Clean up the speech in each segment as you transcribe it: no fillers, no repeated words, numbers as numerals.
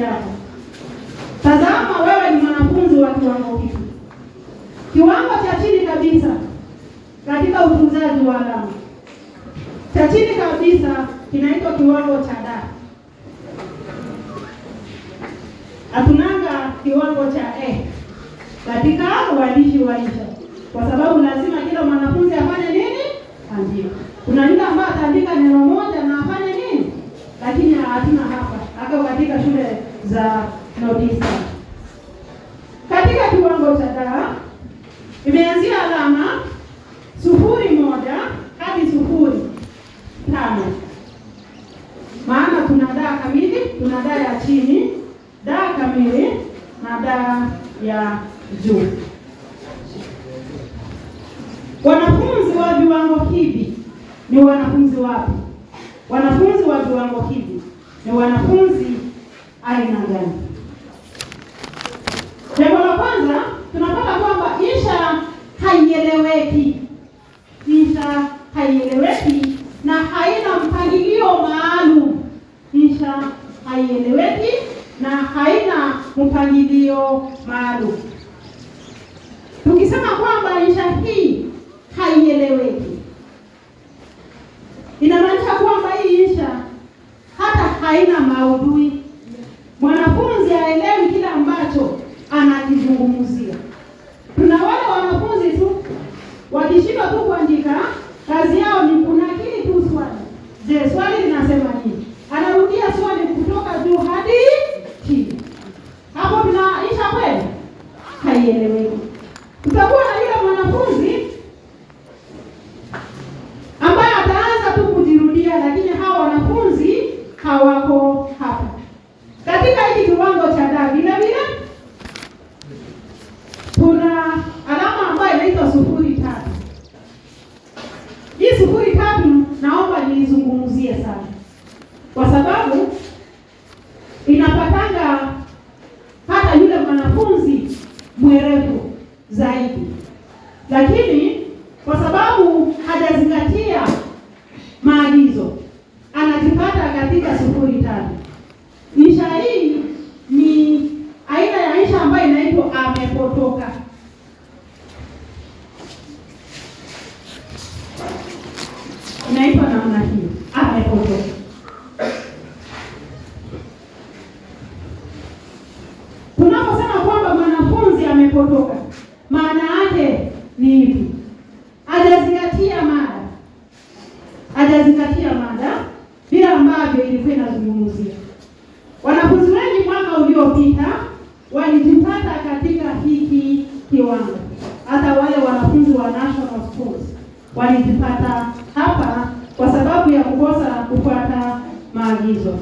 yako. Tazama, wewe ni mwanafunzi wa kiwango hiki. Kiwango cha chini kabisa katika utunzaji wa alama. Cha chini kabisa kinaitwa kiwango cha D. Hatunanga kiwango cha E katika uandishi wa insha, kwa sababu lazima kila mwanafunzi afanye nini? Andika. Kuna yule ambaye ataandika neno moja na afanye nini? Lakini hatuna hapa katika shule za Northeast. Katika kiwango cha D imeanzia alama 0.1 hadi 0.5. Maana kuna D kamili, kuna D ya chini, D kamili na D ya juu. Wanafunzi wa viwango hivi ni wanafunzi wapi? Wanafunzi wa viwango hivi ni wanafunzi aina gani? Jambo la kwanza, tunapata kwamba insha haieleweki. Insha haieleweki na haina mpangilio maalum. Insha haieleweki na haina mpangilio maalum. Tukisema kwamba insha hii haieleweki, inamaanisha kwamba hii insha hata haina maudhui. Mwanafunzi haelewi kile ambacho anakizungumzia. Tuna wale wanafunzi tu wakishindwa tu kuandika, kazi yao ni kunakili tu swali. Je, swali linasema nini? Anarudia swali kutoka juu hadi chini. Hapo tunaisha kweli? Haieleweki. Tutakuwa na yule mwanafunzi ambaye ataanza tu kujirudia, lakini hawa wanafunzi hawako hapa. Katika hiki kiwango cha D vile vile kuna alama ambayo inaitwa 0.3. Hii 0.3 naomba nizungumzie sana, kwa sababu inapatanga hata yule mwanafunzi mwerevu zaidi, lakini kwa sababu hajazingatia maagizo anajipata katika 0.5. Insha hii ni aina ya insha ambayo inaitwa amepotoka. Inaitwa namna hii, amepotoka. Tunaposema kwamba mwanafunzi amepotoka, maana yake ni ipi? Hajazingatia mada bila ambavyo ilikuwa inazungumzia. Wanafunzi wengi mwaka uliopita walijipata katika hiki kiwango. Hata wale wanafunzi wa national schools walijipata hapa kwa sababu ya kukosa kufuata maagizo.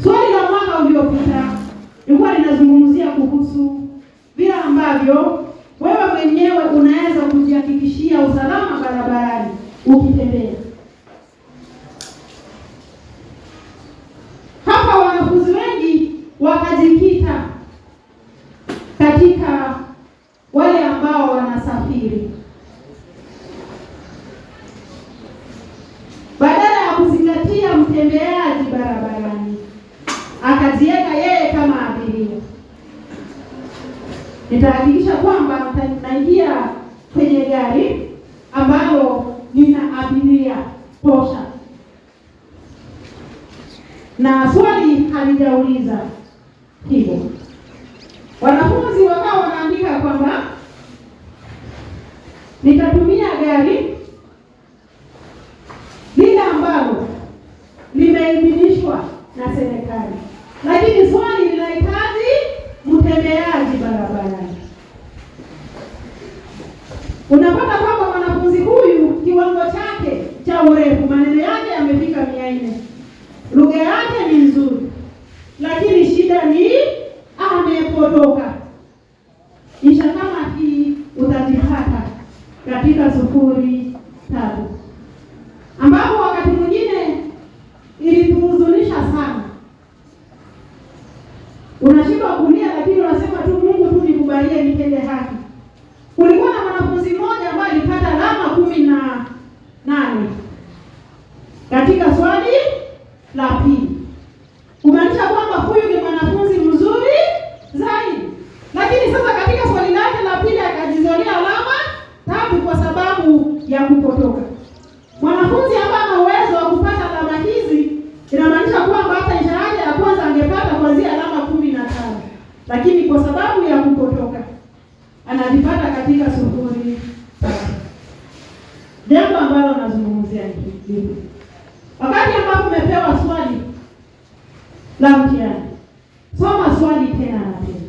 Swali la mwaka uliopita lilikuwa linazungumzia kuhusu vile ambavyo wewe mwenyewe unaweza kujihakikishia usalama barabarani ukitembea. Hapa wanafunzi wengi wakajikita katika wale ambao wanasafiri, badala ya kuzingatia mtembeaji barabarani akajiweka yeye kama abiria. Nitahakikisha kwamba naingia kwenye gari ambalo lina abiria tosha, na swali halijauliza hivyo. Wanafunzi wakawa wanaandika kwamba nitatumia gari lile ambalo limeidhinishwa na serikali, lakini swali linahitaji mtembeaji barabarani. Unapata kwamba mwanafunzi huyu kiwango chake cha urefu, maneno yake yamefika 400, lugha yake ni nzuri, lakini shida ni amepotoka. Insha kama hii utajipata katika 0.3, ambapo wakati mwingine ilituhuzunisha sana. Unashindwa kulia, lakini unasema tu Mungu tu nikubalie nitende haki. Kulikuwa na mwanafunzi mmoja ambaye alipata alama 18 katika swali la pili, kumaanisha kwamba huyu lakini kwa sababu ya kupotoka anajipata katika 0. Jambo ambalo nazungumzia hili, wakati ambapo umepewa swali la mtihani, soma swali tena na tena.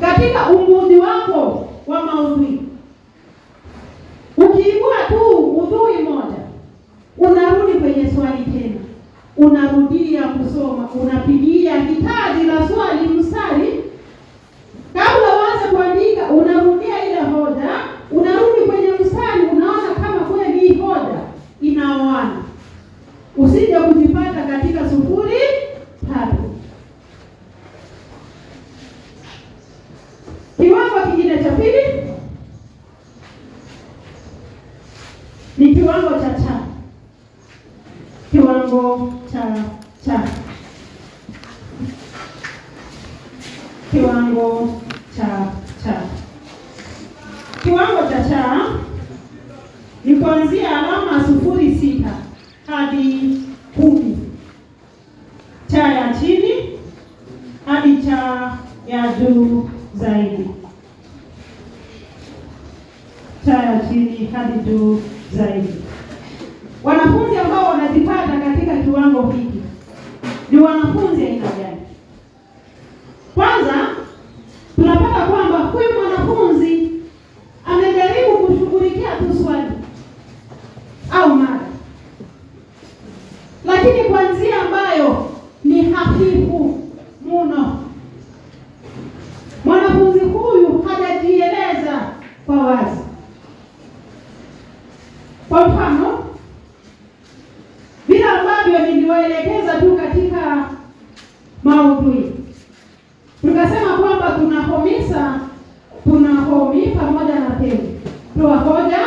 Katika umudhi wako wa maudhui, ukiibua tu udhui moja, unarudi kwenye swali tena, unarudia kusoma, unapigia hitaji la swali mstari. Kabla uanze kuandika, unarudia ile hoja, unarudi kwenye mstari, unaona kama kweli hii hoja inaoana. Usije kujipata katika 0.3. Kiwango kingine cha pili ni kiwango cha cha. Kiwango cha cha. Kiwango cha cha. Kiwango cha cha ni kuanzia alama 0.6 hadi 10. Cha ya chini hadi cha ya juu zaidi. Cha ya chini hadi juu zaidi. Wanafunzi ambao wanajipata katika kiwango hiki ni wanafunzi aina gani? Kwanza tunapata kwamba huyu mwanafunzi amejaribu kushughulikia tu swali au mada, lakini kwa njia ambayo ni hafifu mno. Mwanafunzi huyu hajajieleza kwa wazi. Kwa mfano, bila ambavyo niliwaelekeza tu katika maudhui, tukasema kwamba tuna homi pamoja na tezi. Toa hoja,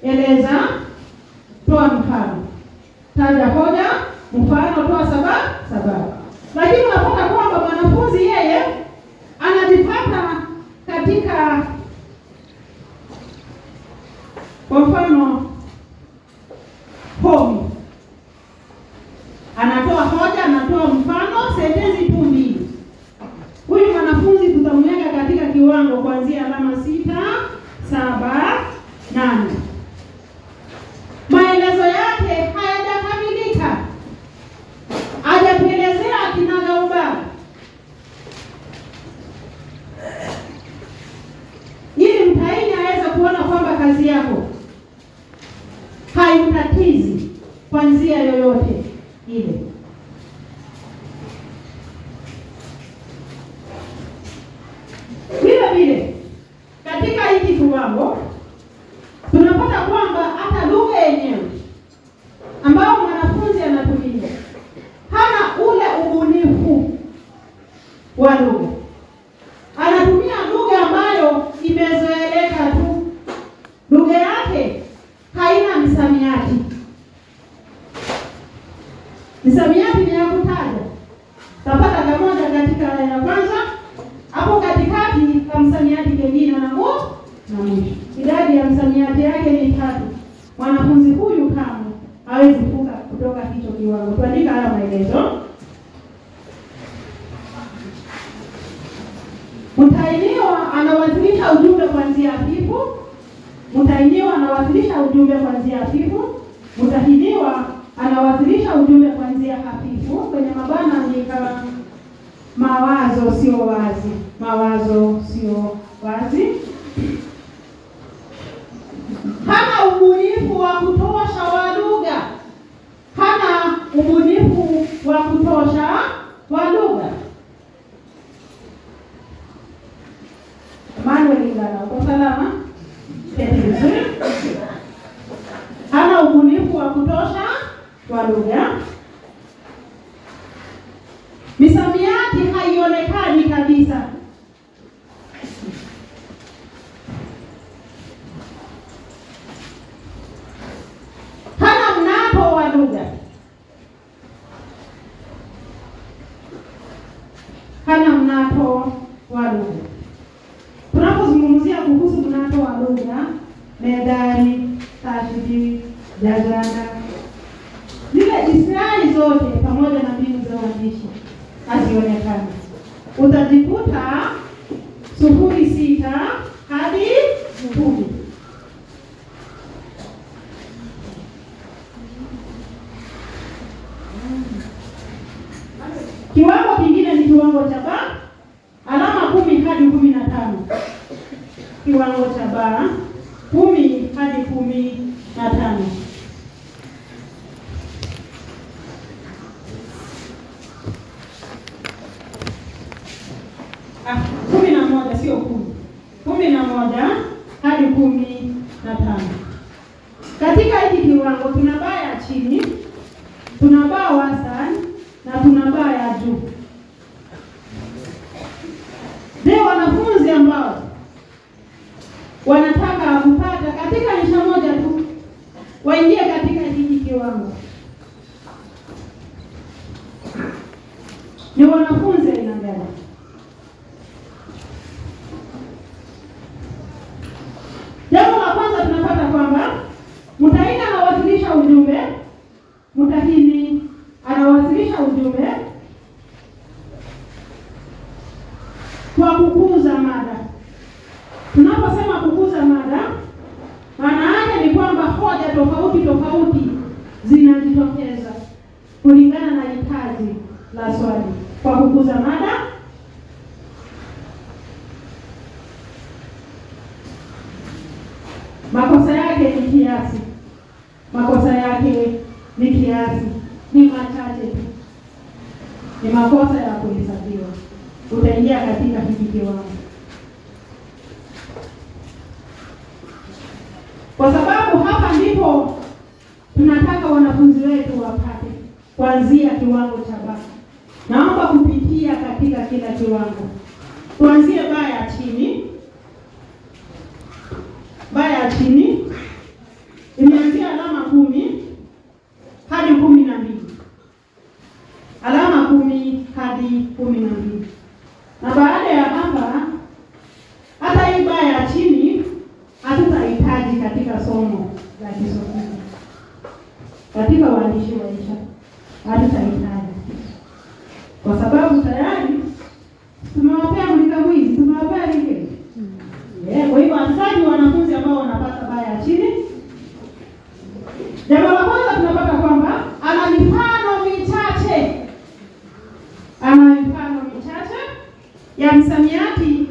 eleza, toa mfano. Taja hoja, mfano, toa sababu. Lakini unapata kwamba mwanafunzi yeye anajipata katika, kwa mfano, homi. Anatoa hoja, anatoa mfano, sentensi tu mbili. Huyu mwanafunzi tutamweka katika kiwango kuanzia alama 6, 7, 8. Maelezo yake hayajakamilika. Hajatuelezea kinagaubaga. Ili mtaini aweze kuona kwamba kazi yako haimtatizi kwa njia yoyote ile. Vile vile katika hiki kiwango tunapata kwamba hata lugha yenyewe ambao mwanafunzi anatumia hana ule ubunifu wa lugha. Anatumia lugha ambayo imezoeleka tu. Lugha yake haina misamiati. Misamiati ni ya kutaja. Tapata kamoja katika ya kwanza, hapo katikati kwa msamiati mwingine na mwisho. Idadi ya msamiati yake ni 3. Mwanafunzi huyu kama hawezi kutoka hicho kiwango. Tuandika haya maelezo. Mtahiniwa anawasilisha ujumbe kwa njia hafifu. Mtahiniwa anawasilisha ujumbe kwa njia hafifu. Mtahiniwa anawasilisha ujumbe kwa njia hafifu. Kwenye mabana andika mawazo sio wazi. Mawazo sio wazi. Hana ubunifu wa kutosha wa lugha. Hana ubunifu wa kutosha wa lugha. Manuel Ngala, uko salama? Vizuri. Hana ubunifu wa kutosha wa lugha. Misamiati haionekani kabisa. Hana mnato wa lugha. Hana mnato wa lugha. Tunapozungumzia kuhusu mnato wa lugha, methali, tashbihi, jazanda, zile istilahi zote pamoja na mbinu za uandishi hazionekani. utajikuta 0.6 hadi 10. Kiwango kingine ni kiwango cha ba, alama 10 hadi 15. Kiwango cha ba 10 hadi 15. 11 sio 10. 11 hadi 15. Katika hiki kiwango tuna baa ya chini, tuna baa wastani na tuna baa ya juu. Ndio wanafunzi ambao wanataka kupata katika insha moja tu waingie katika hiki kiwango, ni wanafunzi aina gani? Jambo la kwanza tunapata kwamba mtahini anawasilisha ujumbe. Mtahini anawasilisha ujumbe kwa kukuza mada. Tunaposema kukuza mada, maana yake ni kwamba hoja tofauti zinajitokeza kulingana na hitaji la swali. Kwa kukuza mada, makosa yake ni kiasi. Ni machache tu, ni makosa ya kuhesabiwa. Utaingia katika hiki kiwango, kwa sababu hapa ndipo tunataka wanafunzi wetu wapate kuanzia kiwango cha ba. Naomba kupitia katika kila kiwango. Tuanzie baa ya chini. Baa ya chini imeanzia alama 10 hadi 12. Alama 10 hadi 12. Na baada ya hapa, hata hii baa ya chini hatutahitaji katika somo la Kiswahili. Katika uandishi wa insha hatutahitaji, kwa sababu tayari tumewapea mwizi, tumewapea lile. Kwa hivyo hatutaji wanafunzi ambao wanapata baa ya chini. Jambo la kwanza tunapata kwamba ana mifano michache. Ya msamiati,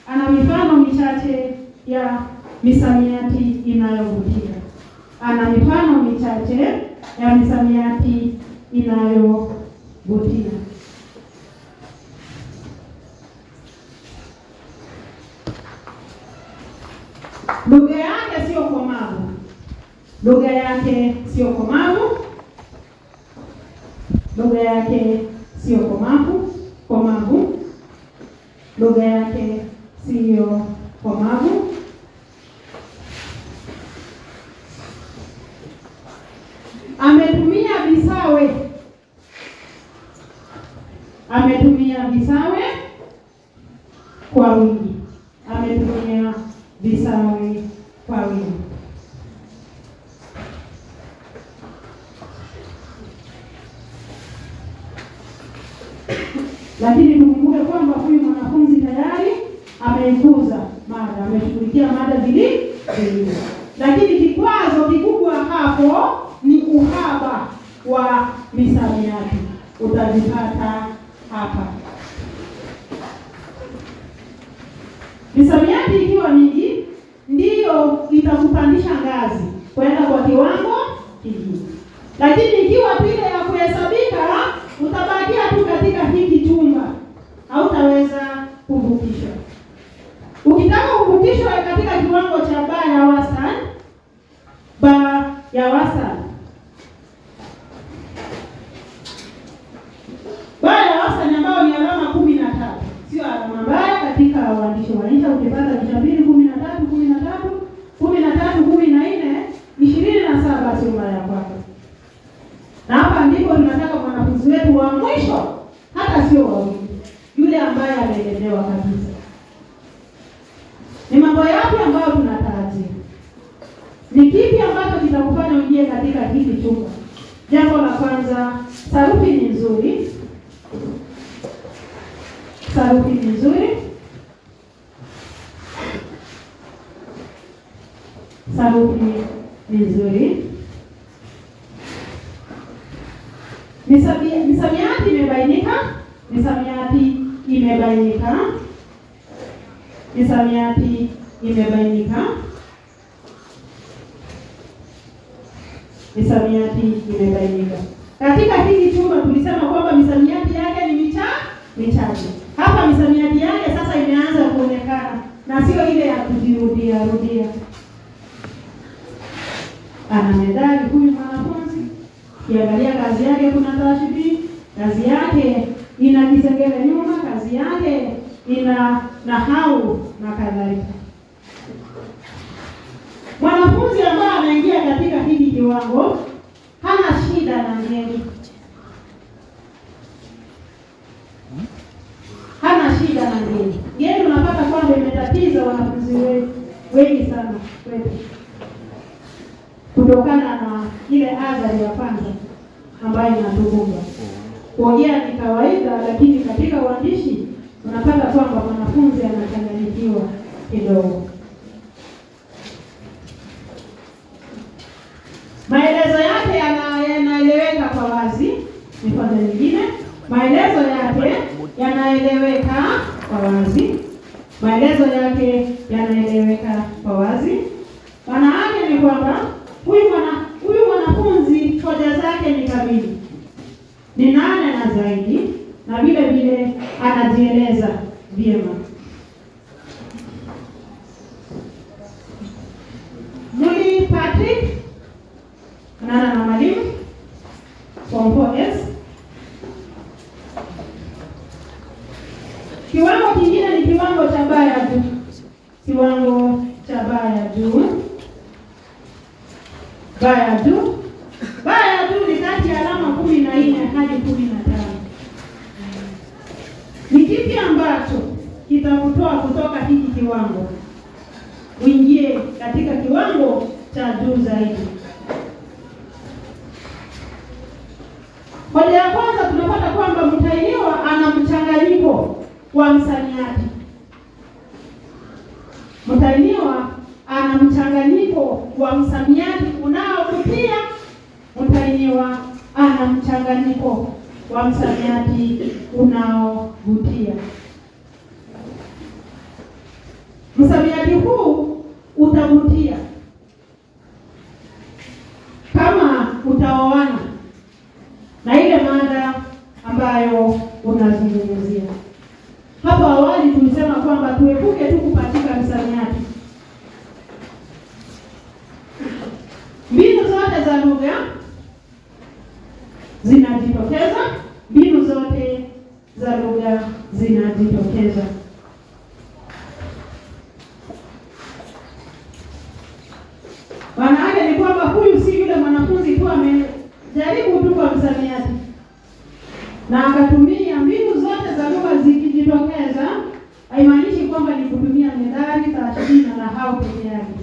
ana mifano michache ya misamiati inayovutia. Ana mifano michache ya misamiati inayovutia. Lugha yake sio komavu. Lugha yake sio komavu. Lugha yake sio komavu. Lugha yake sio komavu. Ametumia visawe. Ametumia visawe kwa wingi. Ametumia visawe kwa wingi. Lakini tukumbuke kwamba huyu mwanafunzi tayari ameikuza mada, ameshughulikia mada vilivyo. Lakini kikwazo kikubwa hapo ni uhaba wa misamiati. Utazipata hapa. Misamiati ikiwa mingi ndiyo itakupandisha ngazi kwenda kwa kiwango kingine. Lakini ikiwa pile ya kuhesabika, utabakia tu katika hiki chumba, hautaweza kuvukishwa. Ukitaka kuvukishwa katika kiwango cha baa ya wastani, ambayo ni alama 13, sio alama mbaya katika uandishi wa insha. Ukipata insha 2 13 14 27 sio mbaya kwako. Na hapa ndipo tunataka mwanafunzi wetu wa mwisho, hata sio wawili, yule ambaye ameelewa kabisa. Ni mambo yapi ambayo tunatarajia? Ni kipi ambacho kitakufanya uingie katika hiki chumba? Jambo la kwanza, sarufi ni nzuri. Sarufi vizuri. Sarufi vizuri. Misamiati imebainika. Misamiati imebainika. Misamiati imebainika. Misamiati imebainika. Katika hili chumba tulisema kwamba misamiati yake ni michache. Hapa misamiati yake sasa imeanza kuonekana na sio ile ya kujirudia rudia. Ana medali huyu mwanafunzi. Kiangalia kazi yake kuna tashbihi, kazi yake ina kisengele nyuma, kazi yake ina nahau na kadhalika. Mwanafunzi ambaye anaingia katika hiki kiwango hana shida na ngeli. Hana shida na ngeli. Ngeli unapata kwamba imetatiza wanafunzi wengi sana kwetu. Kutokana na ile adhari ya kwanza ambayo inatukumba. Kuongea ni kawaida, lakini katika uandishi unapata kwamba mwanafunzi anachanganyikiwa kidogo. Maelezo yake yanaeleweka kwa wazi. Mifano nyingine, maelezo yake yanaeleweka kwa wazi. Maelezo yake yanaeleweka kwa wazi. Maana yake ni kwamba huyu mwanafunzi hoja zake ni kamili, ni nane na zaidi, na vile vile anajieleza vyema. Muli Patrick nana na mwalimu form 4S. Kiwango kingine ni kiwango cha baya juu. Kiwango cha baya juu. Baya juu. Baya juu ni kati ya alama 14 hadi 15. Ni kipi ambacho kitakutoa kutoka hiki kiwango uingie katika kiwango cha juu zaidi? Hoja ya kwanza tunapata kwamba mtahiniwa ana mchanganyiko wa msamiati. Mtahiniwa ana mchanganyiko wa msamiati unaovutia. Mtahiniwa ana mchanganyiko wa msamiati unaovutia. Msamiati huu utavutia kama utaoana na ile mada ambayo unazungumzia. Hapo awali tulisema kwamba tuepuke tu kupatika msamiati. Mbinu zote za lugha zinajitokeza. Mbinu zote za lugha zinajitokeza. Maana yake ni kwamba huyu si yule mwanafunzi tu amejaribu tu kwa msamiati na akatumia mbinu zote za lugha zikijitokeza. Haimaanishi kwamba ni kutumia methali, tashbihi na nahau peke yake.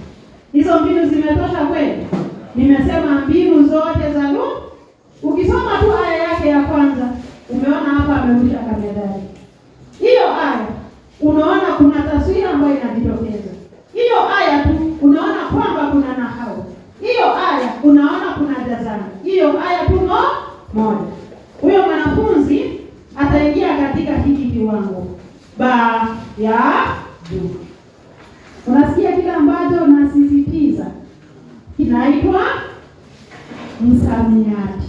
Hizo mbinu zimetosha kweli? Nimesema mbinu zote za lugha. Ukisoma tu aya yake ya kwanza, umeona hapa amerusha kamethali. Hiyo aya unaona kuna taswira ambayo inajitokeza. Hiyo aya tu unaona kwamba kuna nahau. Hiyo aya unaona kuna jazana. Hiyo aya tu moja. Huyo mwanafunzi ataingia katika hiki kiwango ba ya juu. Unasikia kile ambacho nasisitiza kinaitwa msamiati.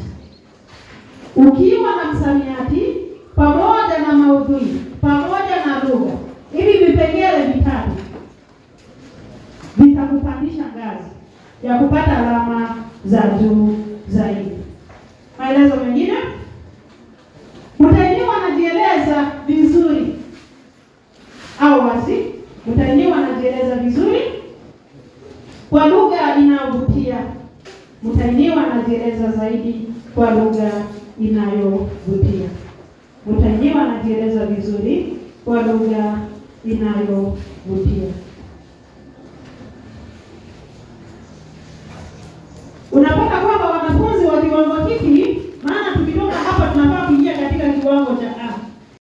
Ukiwa na msamiati pamoja na maudhui pamoja na lugha, hivi vipengele vitatu vitakupandisha ngazi ya kupata alama za juu zaidi. Maelezo mengine, mtahiniwa anajieleza vizuri au wazi. Mtahiniwa anajieleza vizuri kwa lugha inayovutia. Mtahiniwa anajieleza zaidi kwa lugha inayovutia. Mtahiniwa anajieleza vizuri kwa lugha inayovutia.